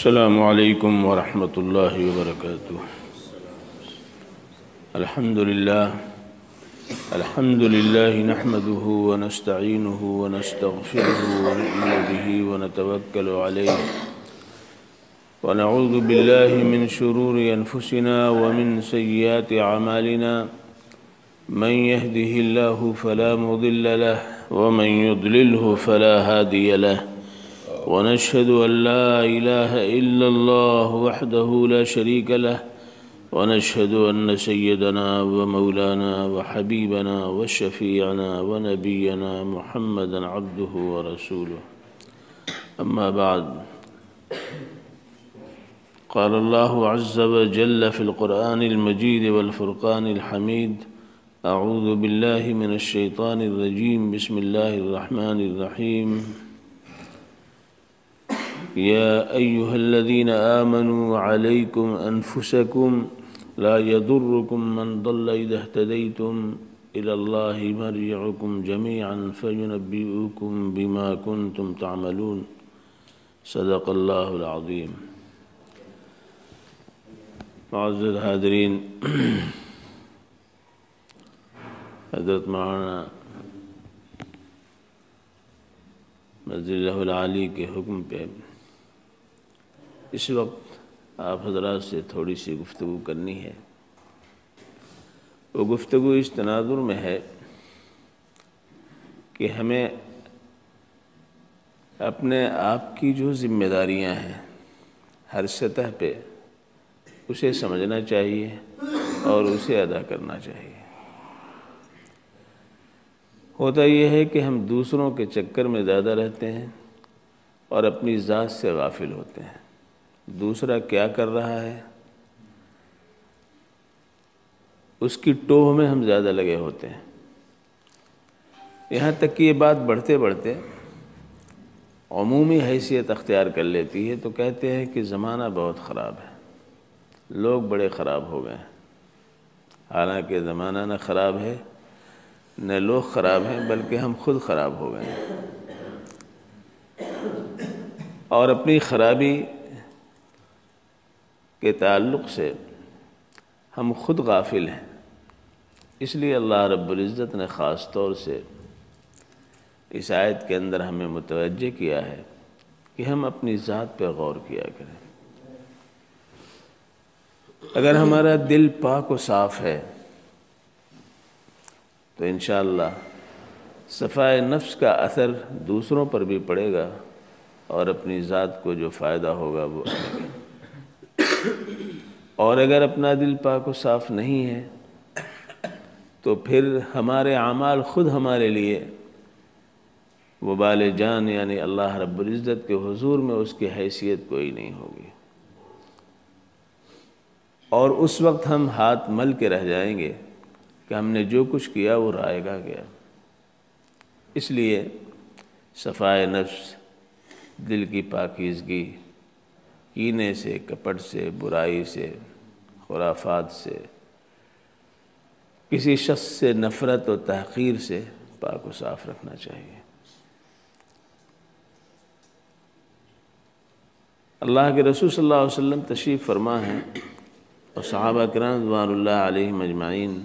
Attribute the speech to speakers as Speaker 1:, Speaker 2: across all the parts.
Speaker 1: السلام علیکم ورحمۃ اللہ وبرکاتہ۔ الحمد للہ نحمده ونستعینه ونستغفره ونؤمن به ونتوکل علیہ ونعوذ باللہ من شرور انفسنا ومن سیئات اعمالنا من يهده الله فلا مضل له ومن يضلله فلا هادي له ونشهد أن لا إله إلا الله وحده لا شريك له ونشهد أن سيدنا ومولانا وحبيبنا وشفيعنا ونبينا محمدا عبده ورسوله أما بعد، قال الله عز وجل في القرآن المجيد والفرقان الحميد: أعوذ بالله من الشيطان الرجيم، بسم الله الرحمن الرحيم. يا أيها الذين آمنوا عليكم أنفسكم لا يضركم من ضل إذا اهتديتم إلى الله مرجعكم جميعا فينبئكم بما كنتم تعملون. صدق الله العظيم. معزز حاضرین، حضرت مولانا مجدہ العالی کے حکم پہ اس وقت آپ حضرات سے تھوڑی سی گفتگو کرنی ہے۔ وہ گفتگو اس تناظر میں ہے کہ ہمیں اپنے آپ کی جو ذمہ داریاں ہیں ہر سطح پہ اسے سمجھنا چاہیے اور اسے ادا کرنا چاہیے۔ ہوتا یہ ہے کہ ہم دوسروں کے چکر میں زیادہ رہتے ہیں اور اپنی ذات سے غافل ہوتے ہیں۔ دوسرا کیا کر رہا ہے اس کی ٹوہ میں ہم زیادہ لگے ہوتے ہیں، یہاں تک کہ یہ بات بڑھتے بڑھتے عمومی حیثیت اختیار کر لیتی ہے۔ تو کہتے ہیں کہ زمانہ بہت خراب ہے، لوگ بڑے خراب ہو گئے ہیں۔ حالانکہ زمانہ نہ خراب ہے نہ لوگ خراب ہیں، بلکہ ہم خود خراب ہو گئے ہیں اور اپنی خرابی کے تعلق سے ہم خود غافل ہیں۔ اس لیے اللہ رب العزت نے خاص طور سے اس آیت کے اندر ہمیں متوجہ کیا ہے کہ ہم اپنی ذات پہ غور کیا کریں۔ اگر ہمارا دل پاک و صاف ہے تو انشاءاللہ صفائے نفس کا اثر دوسروں پر بھی پڑے گا اور اپنی ذات کو جو فائدہ ہوگا وہ آئے گا۔ اور اگر اپنا دل پاک و صاف نہیں ہے تو پھر ہمارے اعمال خود ہمارے لیے وبال جان، یعنی اللہ رب العزت کے حضور میں اس کی حیثیت کوئی نہیں ہوگی، اور اس وقت ہم ہاتھ مل کے رہ جائیں گے کہ ہم نے جو کچھ کیا وہ رائے گا گیا۔ اس لیے صفائے نفس، دل کی پاکیزگی، کینے سے، کپٹ سے، برائی سے، خرافات سے، کسی شخص سے نفرت و تحقیر سے پاک و صاف رکھنا چاہیے۔ اللہ کے رسول صلی اللہ علیہ وسلم تشریف فرما ہیں اور صحابہ کرام رضوان اللہ علیہم اجمعین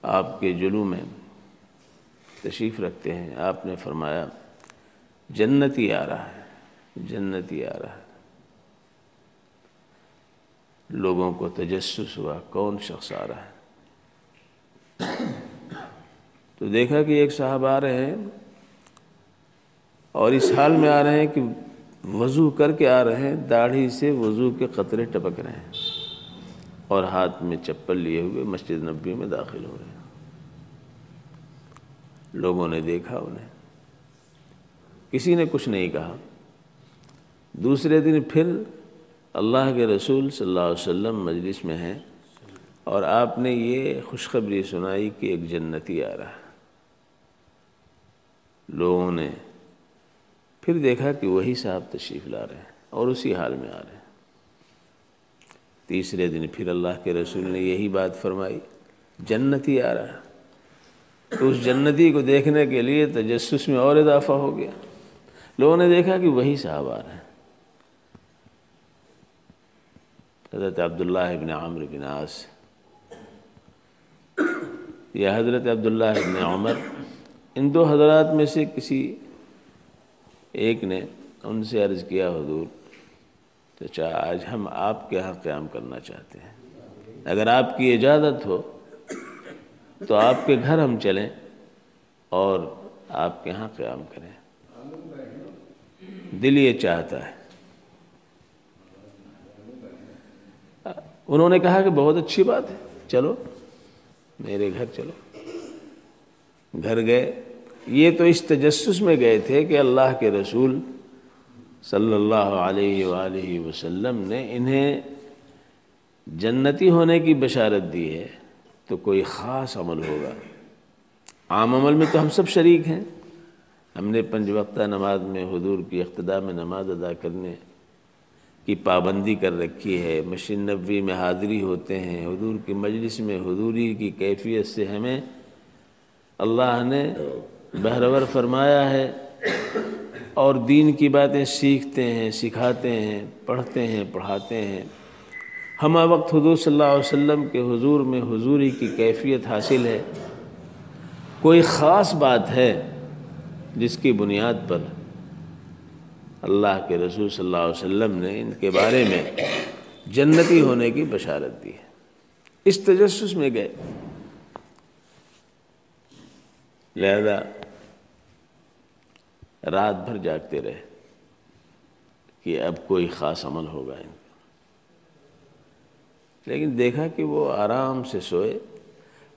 Speaker 1: آپ کے جلو میں تشریف رکھتے ہیں۔ آپ نے فرمایا جنتی آ رہا ہے، جنتی آ رہا ہے۔ لوگوں کو تجسس ہوا کون شخص آ رہا ہے، تو دیکھا کہ ایک صاحب آ رہے ہیں اور اس حال میں آ رہے ہیں کہ وضو کر کے آ رہے ہیں، داڑھی سے وضو کے قطرے ٹپک رہے ہیں اور ہاتھ میں چپل لیے ہوئے مسجد نبوی میں داخل ہو رہے ہیں۔ لوگوں نے دیکھا انہیں، کسی نے کچھ نہیں کہا۔ دوسرے دن پھر اللہ کے رسول صلی اللہ علیہ وسلم مجلس میں ہیں اور آپ نے یہ خوشخبری سنائی کہ ایک جنتی آ رہا ہے۔ لوگوں نے پھر دیکھا کہ وہی صاحب تشریف لا رہے ہیں اور اسی حال میں آ رہے ہیں۔ تیسرے دن پھر اللہ کے رسول نے یہی بات فرمائی، جنتی آ رہا ہے۔ تو اس جنتی کو دیکھنے کے لیے تجسس میں اور اضافہ ہو گیا۔ لوگوں نے دیکھا کہ وہی صاحب آ رہے ہیں۔ حضرت عبداللہ ابن عمرو بن عاص یا حضرت عبداللہ ابن عمر، ان دو حضرات میں سے کسی ایک نے ان سے عرض کیا، حضور چچا آج ہم آپ کے ہاں قیام کرنا چاہتے ہیں، اگر آپ کی اجازت ہو تو آپ کے گھر ہم چلیں اور آپ کے ہاں قیام کریں، دل یہ چاہتا ہے۔ انہوں نے کہا کہ بہت اچھی بات ہے، چلو میرے گھر چلو۔ گھر گئے، یہ تو اس تجسس میں گئے تھے کہ اللہ کے رسول صلی اللہ علیہ وآلہ وسلم نے انہیں جنتی ہونے کی بشارت دی ہے تو کوئی خاص عمل ہوگا۔ عام عمل میں تو ہم سب شریک ہیں، ہم نے 5 وقتہ نماز میں حضور کی اقتداء میں نماز ادا کرنے کی پابندی کر رکھی ہے، مسجد نبوی میں حاضری ہوتے ہیں، حضور کی مجلس میں حضوری کی کیفیت سے ہمیں اللہ نے بہرور فرمایا ہے، اور دین کی باتیں سیکھتے ہیں، سکھاتے ہیں، پڑھتے ہیں، پڑھاتے ہیں۔ ہمہ وقت حضور صلی اللہ علیہ وسلم کے حضور میں حضوری کی کیفیت حاصل ہے۔ کوئی خاص بات ہے جس کی بنیاد پر اللہ کے رسول صلی اللہ علیہ وسلم نے ان کے بارے میں جنتی ہونے کی بشارت دی ہے۔ اس تجسس میں گئے، لہذا رات بھر جاگتے رہے کہ اب کوئی خاص عمل ہوگا ان کا، لیکن دیکھا کہ وہ آرام سے سوئے،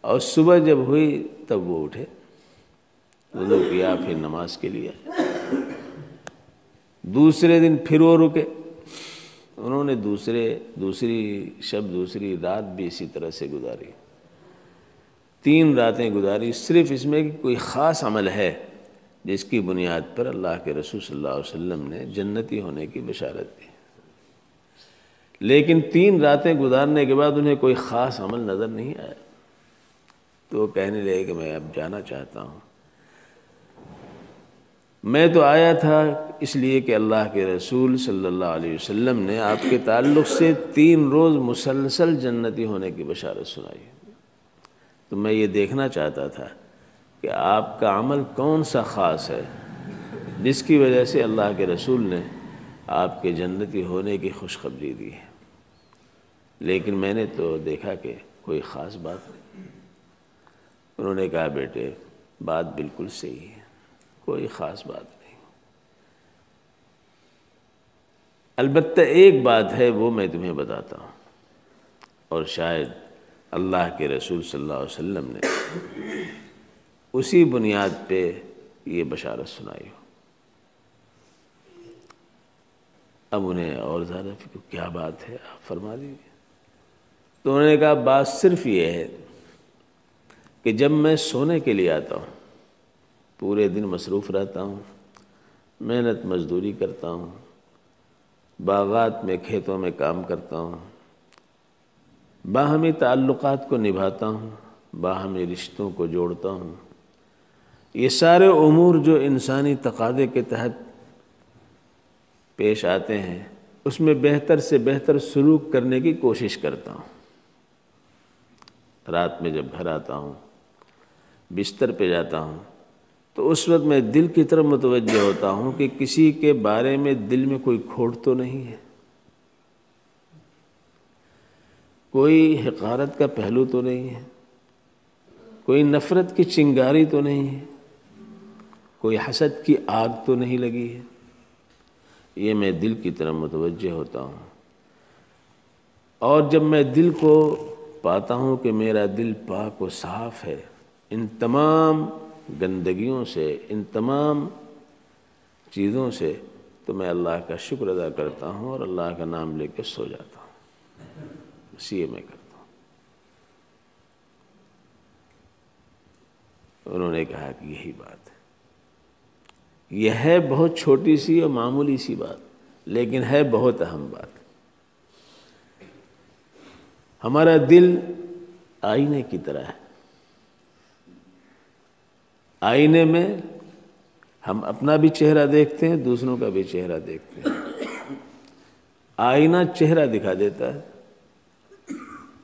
Speaker 1: اور صبح جب ہوئی تب وہ اٹھے، وضو کیا، پھر نماز کے لیے۔ دوسرے دن پھر وہ رکے، انہوں نے دوسری شب دوسری رات بھی اسی طرح سے گزاری، 3 راتیں گزاری، صرف اس میں کہ کوئی خاص عمل ہے جس کی بنیاد پر اللہ کے رسول صلی اللہ علیہ وسلم نے جنتی ہونے کی بشارت دی۔ لیکن 3 راتیں گزارنے کے بعد انہیں کوئی خاص عمل نظر نہیں آیا، تو وہ کہنے لگے کہ میں اب جانا چاہتا ہوں، میں تو آیا تھا اس لیے کہ اللہ کے رسول صلی اللہ علیہ وسلم نے آپ کے تعلق سے 3 روز مسلسل جنتی ہونے کی بشارت سنائی، تو میں یہ دیکھنا چاہتا تھا کہ آپ کا عمل کون سا خاص ہے جس کی وجہ سے اللہ کے رسول نے آپ کے جنتی ہونے کی خوشخبری دی ہے۔ لیکن میں نے تو دیکھا کہ کوئی خاص بات نہیں۔ انہوں نے کہا بیٹے بات بالکل صحیح ہے، کوئی خاص بات نہیں، البتہ ایک بات ہے وہ میں تمہیں بتاتا ہوں، اور شاید اللہ کے رسول صلی اللہ علیہ وسلم نے اسی بنیاد پہ یہ بشارت سنائی ہو۔ اب انہیں اور زیادہ فکر، کیا بات ہے آپ فرما دیجیے۔ تو انہوں نے کہا بات صرف یہ ہے کہ جب میں سونے کے لیے آتا ہوں، پورے دن مصروف رہتا ہوں، محنت مزدوری کرتا ہوں، باغات میں کھیتوں میں کام کرتا ہوں، باہمی تعلقات کو نبھاتا ہوں، باہمی رشتوں کو جوڑتا ہوں، یہ سارے امور جو انسانی تقاضے کے تحت پیش آتے ہیں اس میں بہتر سے بہتر سلوک کرنے کی کوشش کرتا ہوں۔ رات میں جب گھر آتا ہوں، بستر پہ جاتا ہوں، تو اس وقت میں دل کی طرف متوجہ ہوتا ہوں کہ کسی کے بارے میں دل میں کوئی کھوٹ تو نہیں ہے، کوئی حقارت کا پہلو تو نہیں ہے، کوئی نفرت کی چنگاری تو نہیں ہے، کوئی حسد کی آگ تو نہیں لگی ہے۔ یہ میں دل کی طرف متوجہ ہوتا ہوں، اور جب میں دل کو پاتا ہوں کہ میرا دل پاک و صاف ہے ان تمام گندگیوں سے، ان تمام چیزوں سے، تو میں اللہ کا شکر ادا کرتا ہوں اور اللہ کا نام لے کے سو جاتا ہوں۔ بس یہ میں کرتا ہوں۔ انہوں نے کہا کہ یہی بات ہے، یہ ہے بہت چھوٹی سی اور معمولی سی بات، لیکن ہے بہت اہم بات۔ ہمارا دل آئینے کی طرح ہے، آئینے میں ہم اپنا بھی چہرہ دیکھتے ہیں، دوسروں کا بھی چہرہ دیکھتے ہیں۔ آئینہ چہرہ دکھا دیتا ہے،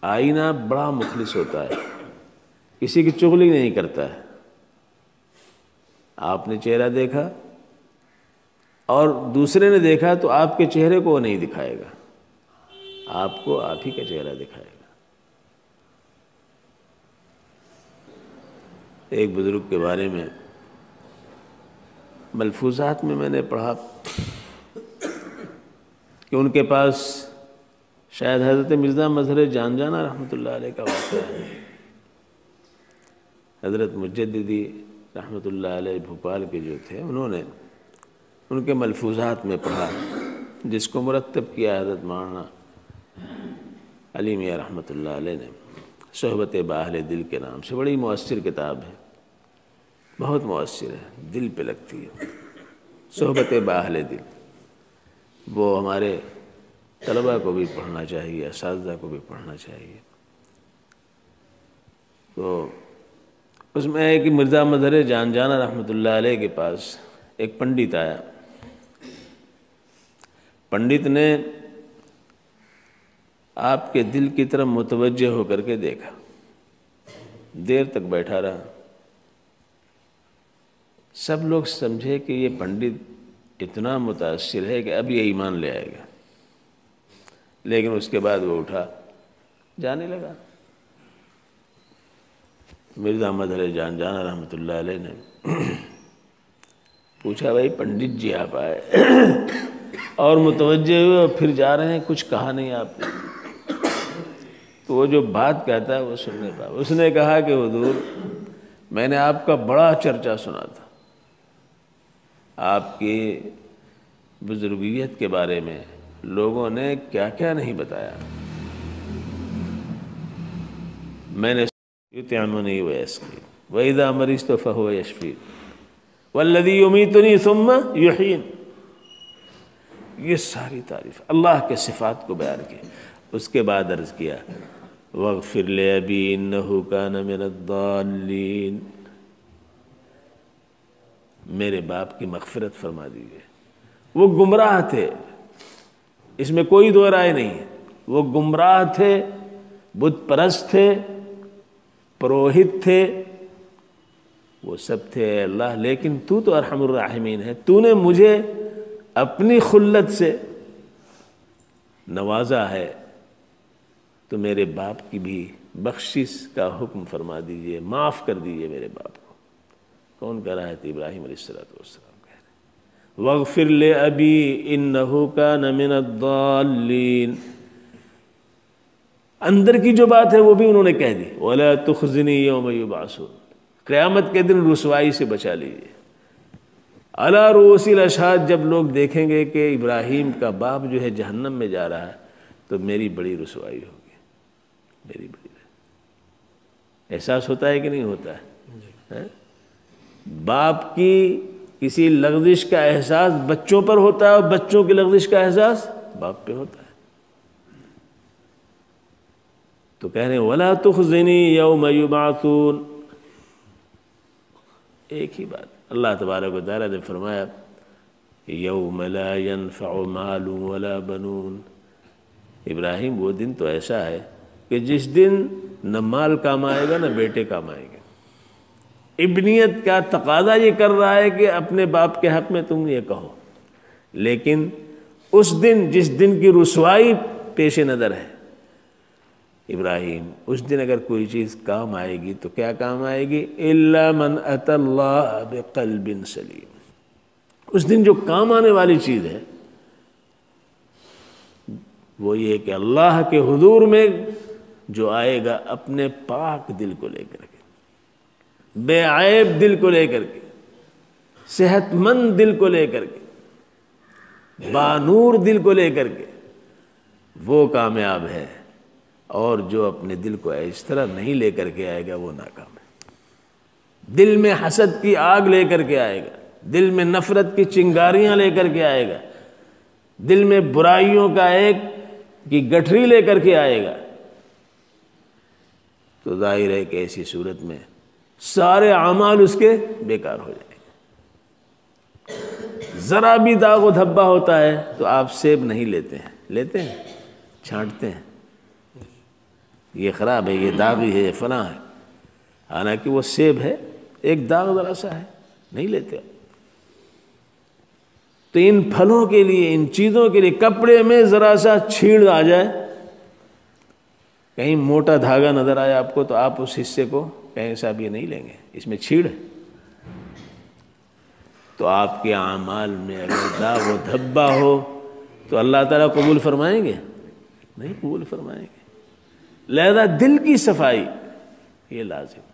Speaker 1: آئینہ بڑا مخلص ہوتا ہے، کسی کی چغلی نہیں کرتا ہے۔ آپ نے چہرہ دیکھا اور دوسرے نے دیکھا تو آپ کے چہرے کو وہ نہیں دکھائے گا، آپ کو آپ ہی کا چہرہ دکھائے گا۔ ایک بزرگ کے بارے میں ملفوظات میں نے پڑھا کہ ان کے پاس شاید حضرت مرزا مظہر جان جانا رحمۃ اللہ علیہ کا واقعہ ہے۔ حضرت مجددی رحمۃ اللہ علیہ بھوپال کے جو تھے، انہوں نے ان کے ملفوظات میں پڑھا، جس کو مرتب کیا حضرت مولانا علی میاں رحمۃ اللہ علیہ نے، صحبت بااہل دل کے نام سے، بڑی مؤثر کتاب ہے، بہت مؤثر ہے، دل پہ لگتی ہے۔ صحبت بااہل دل، وہ ہمارے طلباء کو بھی پڑھنا چاہیے، اساتذہ کو بھی پڑھنا چاہیے۔ تو اس میں ہے کہ مرزا مظہر جان جانا رحمۃ اللہ علیہ کے پاس ایک پنڈت آیا۔ پنڈت نے آپ کے دل کی طرف متوجہ ہو کر کے دیکھا، دیر تک بیٹھا رہا۔ سب لوگ سمجھے کہ یہ پنڈت اتنا متاثر ہے کہ اب یہ ایمان لے آئے گا، لیکن اس کے بعد وہ اٹھا جانے لگا۔ مرزا مظہر جان جانا رحمۃ اللہ علیہ نے پوچھا، بھائی پنڈت جی آپ آئے اور متوجہ ہوئے اور پھر جا رہے ہیں، کچھ کہا نہیں آپ نے؟ تو وہ جو بات کہتا ہے وہ سننے پا۔ اس نے کہا کہ حضور، میں نے آپ کا بڑا چرچا سنا تھا، آپ کی بزرگیت کے بارے میں لوگوں نے کیا کیا نہیں بتایا۔ میں نے یطعمنی ویسقین وَإِذَا مَرِضْتُ فَهُوَ يَشْفِينِ وَالَّذِي يُمِيتُنِي ثُمَّ يُحْيِينِ، یہ ساری تعریف اللہ کے صفات کو بیان کی۔ اس کے بعد عرض کیا، وَاغْفِرْ لِأَبِي إِنَّهُ كَانَ مِنَ الضَّالِّينَ، میرے باپ کی مغفرت فرما دیجیے، وہ گمراہ تھے، اس میں کوئی دو رائے نہیں ہے، وہ گمراہ تھے، بت پرست تھے، پروہت تھے، وہ سب تھے اے اللہ، لیکن تو ارحم الراحمین ہے، تو نے مجھے اپنی خلت سے نوازا ہے، تو میرے باپ کی بھی بخشش کا حکم فرما دیجئے، معاف کر دیجئے میرے باپ کو۔ کون کہہ رہا ہے؟ تو ابراہیم علیہ السلام کہہ رہے ہیں، وَاغْفِرْ لِأَبِي إِنَّهُ كَانَ مِنَ الضَّالِّينَ۔ اندر کی جو بات ہے وہ بھی انہوں نے کہہ دی، وَلَا تُخْزِنِي يَوْمَ يُبْعَثُونَ، قیامت کے دن رسوائی سے بچا لیجیے۔ عَلَىٰ رُؤُوسِ الْأَشْهَادِ، جب لوگ دیکھیں گے کہ ابراہیم کا باپ جو ہے جہنم میں جا رہا ہے تو میری بڑی رسوائی ہوگی، میری بڑی رسوائی۔ احساس ہوتا ہے کہ نہیں ہوتا ہے؟ باپ کی کسی لغزش کا احساس بچوں پر ہوتا ہے اور بچوں کی لغزش کا احساس باپ پہ ہوتا ہے۔ تو کہہ رہے ہیں وَلَا تُخْزِنِي يَوْمَ يُبْعَثُونَ، ایک ہی بات۔ اللہ تبارک و تعالیٰ نے فرمایا يَوْمَ لَا يَنْفَعُ مَالٌ وَلَا بَنُونَ، ابراہیم وہ دن تو ایسا ہے کہ جس دن نہ مال کام آئے گا نہ بیٹے کام آئیں گے۔ ابنیت کا تقاضا یہ کر رہا ہے کہ اپنے باپ کے حق میں تم یہ کہو، لیکن اس دن جس دن کی رسوائی پیش نظر ہے ابراہیم، اس دن اگر کوئی چیز کام آئے گی تو کیا کام آئے گی؟ إِلَّا مَنْ أَتَى اللَّهَ بِقَلْبٍ سَلِيمٍ، اس دن جو کام آنے والی چیز ہے وہ یہ کہ اللہ کے حضور میں جو آئے گا اپنے پاک دل کو لے کر کے، بے عیب دل کو لے کر کے، صحت مند دل کو لے کر کے، بانور دل کو لے کر کے، وہ کامیاب ہے، اور جو اپنے دل کو اس طرح نہیں لے کر کے آئے گا وہ ناکام ہے۔ دل میں حسد کی آگ لے کر کے آئے گا، دل میں نفرت کی چنگاریاں لے کر کے آئے گا، دل میں برائیوں کا ایک کی گٹھری لے کر کے آئے گا، تو ظاہر ہے کہ ایسی صورت میں سارے اعمال اس کے بیکار ہو جائیں گے۔ ذرا بھی داغ و دھبا ہوتا ہے تو آپ سیب نہیں لیتے ہیں، لیتے ہیں، چھانٹتے ہیں، یہ خراب ہے، یہ داغی ہے، یہ فلاں ہے، حالانکہ وہ سیب ہے، ایک داغ ذرا سا ہے، نہیں لیتے۔ تو ان پھلوں کے لیے، ان چیزوں کے لیے، کپڑے میں ذرا سا چھیڑ آ جائے، کہیں موٹا دھاگا نظر آیا آپ کو، تو آپ اس حصے کو کہیں صاحب یہ نہیں لیں گے، اس میں چھیڑ ہے۔ تو آپ کے اعمال میں اگر داغ و دھبا ہو تو اللہ تعالیٰ قبول فرمائیں گے؟ نہیں قبول فرمائیں گے۔ لہذا دل کی صفائی یہ لازم ہے۔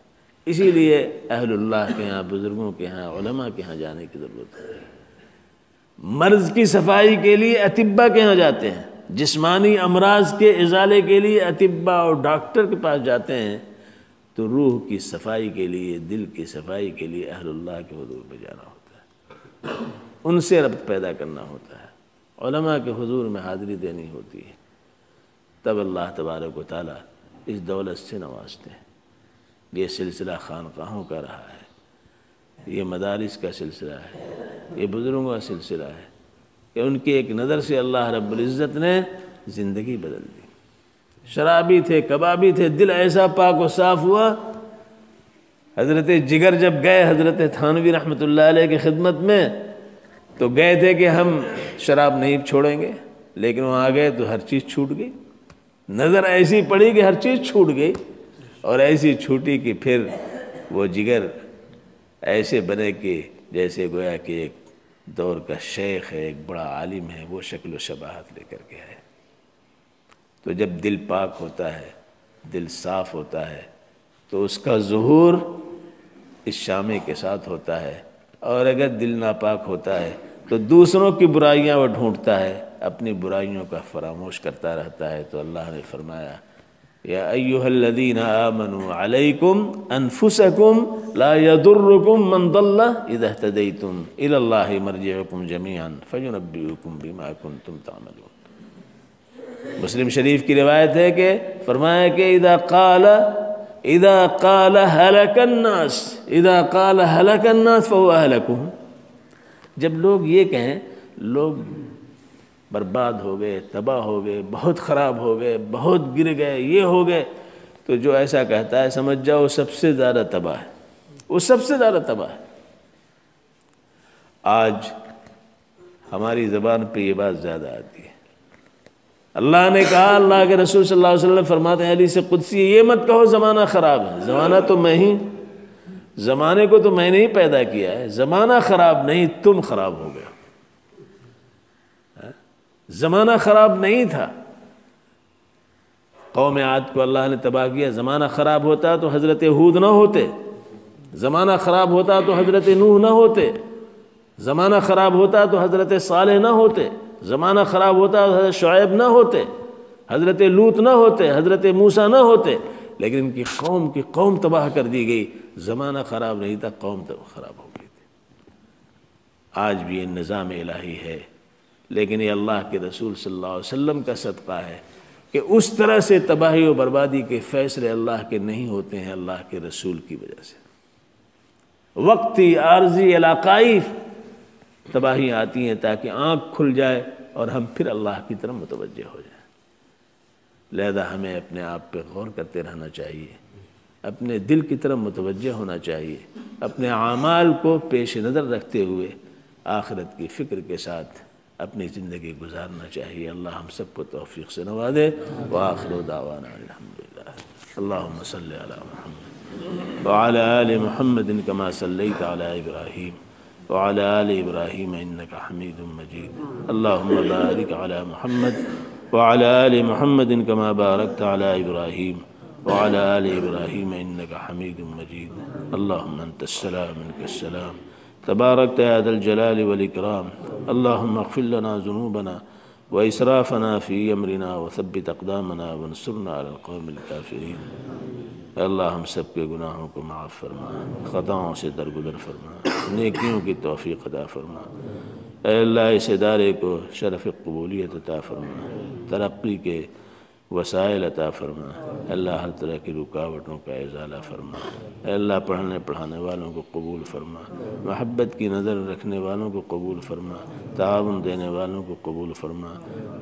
Speaker 1: اسی لیے اہل اللہ کے ہاں، بزرگوں کے ہاں، علماء کے ہاں جانے کی ضرورت ہے۔ مرض کی صفائی کے لیے اطباء کے ہاں جاتے ہیں، جسمانی امراض کے ازالے کے لیے اطباء اور ڈاکٹر کے پاس جاتے ہیں، تو روح کی صفائی کے لیے، دل کی صفائی کے لیے اہل اللہ کے حضور میں جانا ہوتا ہے، ان سے ربط پیدا کرنا ہوتا ہے، علماء کے حضور میں حاضری دینی ہوتی ہے، تب اللہ تبارک و تعالیٰ اس دولت سے نوازتے ہیں۔ یہ سلسلہ خانقاہوں کا رہا ہے، یہ مدارس کا سلسلہ ہے، یہ بزرگوں کا سلسلہ ہے کہ ان کی ایک نظر سے اللہ رب العزت نے زندگی بدل دی۔ شرابی تھے، کبابی تھے، دل ایسا پاک و صاف ہوا۔ حضرت جگر جب گئے حضرت تھانوی رحمۃ اللہ علیہ کی خدمت میں، تو گئے تھے کہ ہم شراب نہیں چھوڑیں گے، لیکن وہاں گئے تو ہر چیز چھوٹ گئی، نظر ایسی پڑی کہ ہر چیز چھوٹ گئی، اور ایسی چھوٹی کہ پھر وہ جگر ایسے بنے کہ جیسے گویا کہ ایک دور کا شیخ ہے، ایک بڑا عالم ہے، وہ شکل و شباہت لے کر کے ہے۔ تو جب دل پاک ہوتا ہے، دل صاف ہوتا ہے، تو اس کا ظہور اس شامے کے ساتھ ہوتا ہے، اور اگر دل ناپاک ہوتا ہے تو دوسروں کی برائیاں وہ ڈھونڈتا ہے، اپنی برائیوں کا فراموش کرتا رہتا ہے۔ تو اللہ نے فرمایا یا ایھا الذین آمنوا علیکم انفسکم لا یضرکم من ضل اذا اہتدیتم الی اللہ مرجعکم جمیعا فینبئکم بما کنتم تعملون۔ مسلم شریف کی روایت ہے کہ فرمایا کہ اذا قال هلك الناس فهو اهلكهم، جب لوگ یہ کہیں لوگ برباد ہو گئے، تباہ ہو گئے، بہت خراب ہو گئے، بہت گر گئے، یہ ہو گئے، تو جو ایسا کہتا ہے سمجھ جاؤ وہ سب سے زیادہ تباہ ہے، وہ سب سے زیادہ تباہ ہے۔ آج ہماری زبان پہ یہ بات زیادہ آتی ہے۔ اللہ نے کہا، اللہ کے رسول صلی اللہ علیہ وسلم فرماتے ہیں حدیث قدسی، یہ مت کہو زمانہ خراب ہے، زمانہ تو میں ہی، زمانے کو تو میں نے ہی پیدا کیا ہے، زمانہ خراب نہیں، تم خراب ہو گئے۔ زمانہ خراب نہیں تھا، قوم عاد کو اللہ نے تباہ کیا۔ زمانہ خراب ہوتا تو حضرت ہود نہ ہوتے، زمانہ خراب ہوتا تو حضرت نوح نہ ہوتے، زمانہ خراب ہوتا تو حضرت صالح نہ ہوتے، زمانہ خراب ہوتا تو حضرت شعیب نہ ہوتے، حضرت لوط نہ ہوتے، حضرت موسیٰ نہ ہوتے، لیکن ان کی قوم تباہ کر دی گئی۔ زمانہ خراب نہیں تھا، قوم خراب ہو گئی تھی۔ آج بھی یہ نظام الہی ہے، لیکن یہ اللہ کے رسول صلی اللہ علیہ وسلم کا صدقہ ہے کہ اس طرح سے تباہی و بربادی کے فیصلے اللہ کے نہیں ہوتے ہیں، اللہ کے رسول کی وجہ سے۔ وقتی، عارضی، علاقائی تباہی آتی ہیں تاکہ آنکھ کھل جائے اور ہم پھر اللہ کی طرف متوجہ ہو جائیں۔ لہذا ہمیں اپنے آپ پہ غور کرتے رہنا چاہیے، اپنے دل کی طرف متوجہ ہونا چاہیے، اپنے اعمال کو پیش نظر رکھتے ہوئے آخرت کی فکر کے ساتھ اپنی زندگی گزارنا چاہیے۔ اللہ ہم سب کو توفیق سے نوازے۔ وآخر دعوانا الحمدللہ۔ اللہم صلی علی محمد وعلی آل محمد کما صلیت علی ابراہیم وعلی آل ابراہیم انک حمید مجید۔ اللہم بارک علی محمد وعلی آل محمد کما بارکت علی ابراہیم وعلی آل ابراہیم انک حمید مجید۔ اللہم انت السلام منک السلام تبارکت یا ذا الجلال والاکرام۔ اللہم اغفر لنا ذنوبنا واسرافنا فی امرنا وثبت اقدامنا وانصرنا علی القوم الکافرین۔ اے اللہ ہم سب کے گناہوں کو معاف فرما، خطاؤں سے درگزر فرما، نیکیوں کی توفیق عطا فرما۔ اے اللہ اس ادارے کو شرف قبولیت عطا فرما، ترقی کے وسائل عطا فرما۔ اللہ ہر طرح کی رکاوٹوں کا ازالہ فرما۔ اے اللہ پڑھنے پڑھانے والوں کو قبول فرما، محبت کی نظر رکھنے والوں کو قبول فرما، تعاون دینے والوں کو قبول فرما،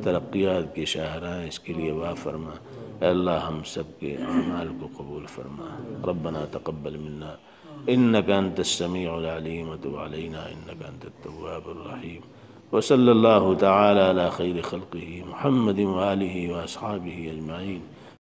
Speaker 1: ترقیات کی شاہراہیں اس کے لیے واہ فرما۔ اے اللہ ہم سب کے اعمال کو قبول فرما. ربنا تقبل منا انك انت السميع العليم وتب علينا انك انت التواب الرحيم. وصلى الله تعالى على خير خلقه محمد وآله وأصحابه أجمعين.